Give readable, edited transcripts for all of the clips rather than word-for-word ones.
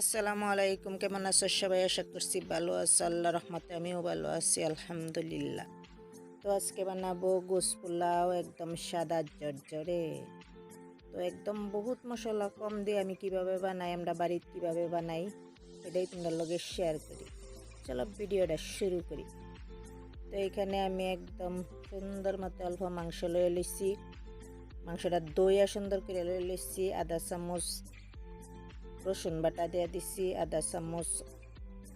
আসসালামু আলাইকুম, কেমন আছো সবাই? আশা করছি ভালো আছো। আল্লাহ রহমতে আমিও ভালো আছি, আলহামদুলিল্লাহ। তো আজকে বানাবো গোস পোলাও, একদম সাদা জর্জরে। তো একদম বহুত মশলা কম দিয়ে আমি কিভাবে বানাই, আমরা বাড়িতে কিভাবে বানাই, এটাই তোমাদের লগে শেয়ার করি। চলো ভিডিওটা শুরু করি। তো এখানে আমি একদম সুন্দর মতো অল্প মাংস লয়ে লইছি। মাংসটা দইয়া সুন্দর করে লয়ে লইছি। আধা চামচ রসুন বাটা দিয়ে দিছি, আধা চামচ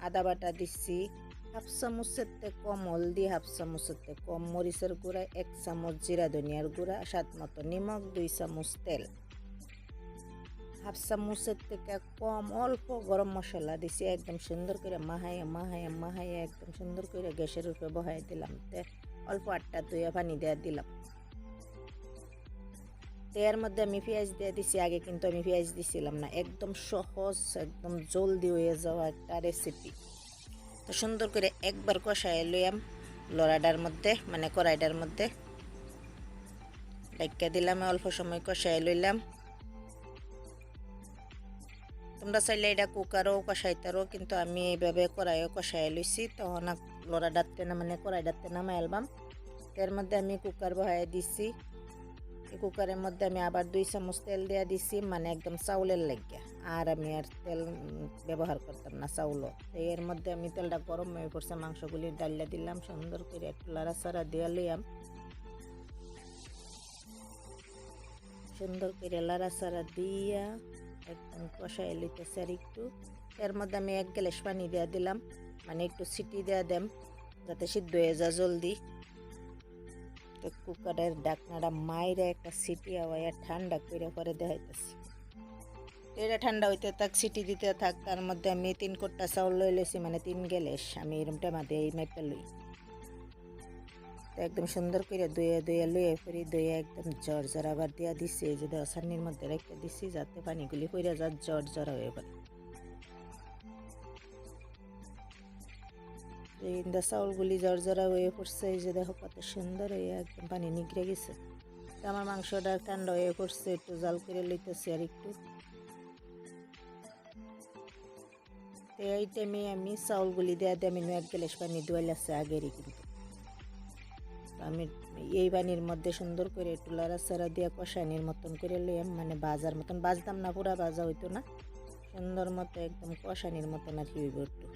আদা বাটা দিছি, হাফ চামচের কম হলদি, হাফ চামচের কম মরিচের গুঁড়া, 1 চামচ জিরা ধনিয়ার গুঁড়া, স্বাদ মতো নিমখ, 2 চামচ তেল, হাফ চামচের থেকে কম অল্প গরম মশলা দিছি। একদম সুন্দর করে মাহাইয়া একদম সুন্দর করে গ্যাসের উপরে বহাই দিলাম। অল্প আটটা ধুয়ে পানি দিয়ে দিলাম। এর মধ্যে আমি পেঁয়াজ দিয়ে দিছি। আগে কিন্তু আমি পেঁয়াজ দিছিলাম না। একদম সহজ, একদম জলদি হয়ে যাওয়া একটা রেসিপি। তো সুন্দর করে একবার কষায় লইয়াম লড়াটার মধ্যে, মানে কড়াইটার মধ্যে ডাইকা দিলাম। অল্প সময় কষায় লইলাম। তোমরা চাইলে এটা কুকারও কষাইতারও, কিন্তু আমি এইভাবে কড়াইও কষায় লইছি। তখন লড়াটাতে না, মানে কড়াইটাতে নামাই আলবাম। এর মধ্যে আমি কুকার বহাই দিছি। এই কুকারের মধ্যে আমি আবার 2 চামচ তেল দিয়ে দিছি, মানে একদম চাউলের লাগিয়া। আর আমি আর তেল ব্যবহার করতাম না, চাউলও। এর মধ্যে আমি তেলটা গরম হয়ে পড়ছে, মাংসগুলি ডালিয়া দিলাম। সুন্দর করে একটু লাড়াচাড়া দিয়ে লইয়াম। সুন্দর করে লাড়াচাড়া দিয়া একদম কষাই লইতেছে আর একটু। এর মধ্যে আমি 1 গ্লাস পানি দিয়ে দিলাম, মানে একটু সিটি দিয়ে দেম যাতে সিদ্ধ হয়ে যায় জলদি। তো কুকারের ঢাকনাটা মাইরে একটা সিটি আওয়াইয়া ঠান্ডা করে পরে দেখাইতেছি। এটা ঠান্ডা হইতে থাক, সিটি দিতে থাক। তার মধ্যে আমি 3 কোটা চাউল লই লইছি, মানে 3 গ্লাস। আমি এরম টেমা দিয়ে এই মাইপটা লই। তো একদম সুন্দর করে ধুয়ে লুয়ে ফেরি ধুয়ে একদম জর্জরা আবার দিয়া দিছি। এই যে সান্নির মধ্যে রেখে দিছি যাতে পানিগুলি পড়ে যা জর্জরা হয়ে পড়ে। এই চাউলগুলি জর্জরা হয়ে পড়ছে। এই যে দেখো কত সুন্দর হয়ে একদম পানি নিগড়ে গেছে। তো আমার মাংসটা ঠান্ডা হয়ে পড়ছে, একটু জাল করে লইতেছি আর একটু। তো এই টাইমে আমি চাউলগুলি দিয়ে আমি 1 গ্লাস পানি ধুয়ে লাগছে আগেরই। কিন্তু আমি এই পানির মধ্যে সুন্দর করে একটু লাড়াচাড়া দিয়ে কষানির মতন করে লইয়াম, মানে বাজার মতন বাজতাম না, পুরা বাজা হইতো না, সুন্দর মতো একদম কষানির মতন আর কি হইব একটু।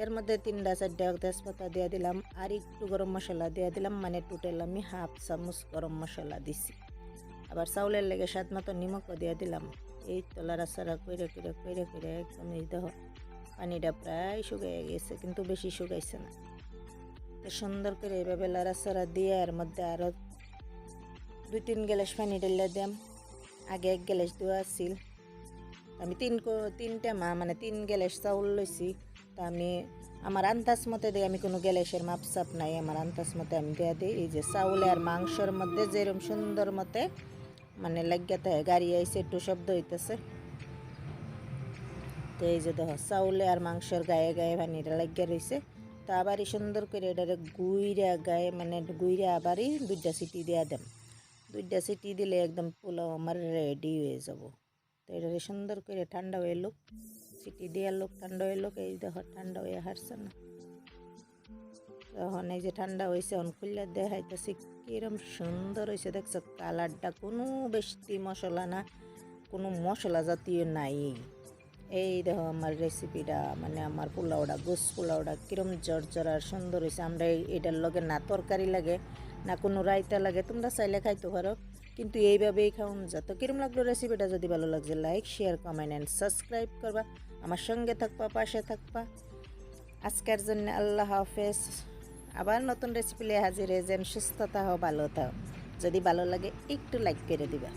এর মধ্যে 3-4টা তেজপাতা দিয়ে দিলাম, আর একটু গরম মশলা দিয়ে দিলাম, মানে টোটাল আমি হাফ চামচ গরম মশলা দিছি। আবার চাউলের লেগে স্বাদ মতো নিমকও দিয়ে দিলাম। এই তো লাড়াচাড়া করে একদম এই দেখো পানিটা প্রায় শুকিয়ে গেছে, কিন্তু বেশি শুকাইছে না। তো সুন্দর করে এইভাবে লাড়াচাড়া দিয়ে এর মধ্যে আরও 2-3 গ্লাস পানি ঢেলে দিলাম। আগে 1 গ্লাস দেওয়া আছিল। আমি 3 মানে 3 গ্লাস চাউল লইছি। তা আমি আমার আন্দাজ মতে দিই, আমি কোনো গ্যাসের মাপসাপ নাই, আমার আন্দাজ মতে আমি দিয়ে দিই। এই যে চাউলে আর মাংসর মধ্যে যেরকম সুন্দর মতে মানে লাগিয়াতে গাড়ি আইসে, একটু শব্দ হইতেছে। তো এই যে দেখো চাউলে আর মাংসর গায়ে গায়ে পানিটা লাগিয়ে রয়েছে। তো আবারই সুন্দর করে এটারে গুইরা গায়ে, মানে গুইরা আবারই 2টা সিটি দেওয়া দেন। 2টা সিটি দিলে একদম পোলাও আমার রেডি হয়ে যাব। তো এটারে সুন্দর করে ঠান্ডা হয়ে লোক, সিটি দেওয়ার লোক ঠান্ডা হয়ে লোক। এই দেখো ঠান্ডা হয়ে হারছে না। তখন এই যে ঠান্ডা হয়েছে, এখন খুললে দেখাইতেছি কিরম সুন্দর হয়েছে। দেখছো কালারটা, কোনো বেশি মশলা না, কোনো মশলা জাতীয় নাই। এই দেখো আমার রেসিপিটা, মানে আমার পোলাওটা, গোস পোলাওটা কিরম জর্জর আর সুন্দর হয়েছে। আমরা এটার লগে না তরকারি লাগে, না কোনো রায়তা লাগে। তোমরা চাইলে খাইতে পারো, কিন্তু এইভাবেই খাওন যা। তো কিরম লাগলো রেসিপিটা? যদি ভালো লাগছে like, share, comment and subscribe করবা। আমার সঙ্গে থাকবা, পাশে থাকবা। আজকের জন্য আল্লাহ হাফেজ। আবার নতুন রেসিপি নিয়ে হাজির হয়ে যান। সুস্থ থাও, ভালো থাও। যদি ভালো লাগে একটু লাইক করে দিবা।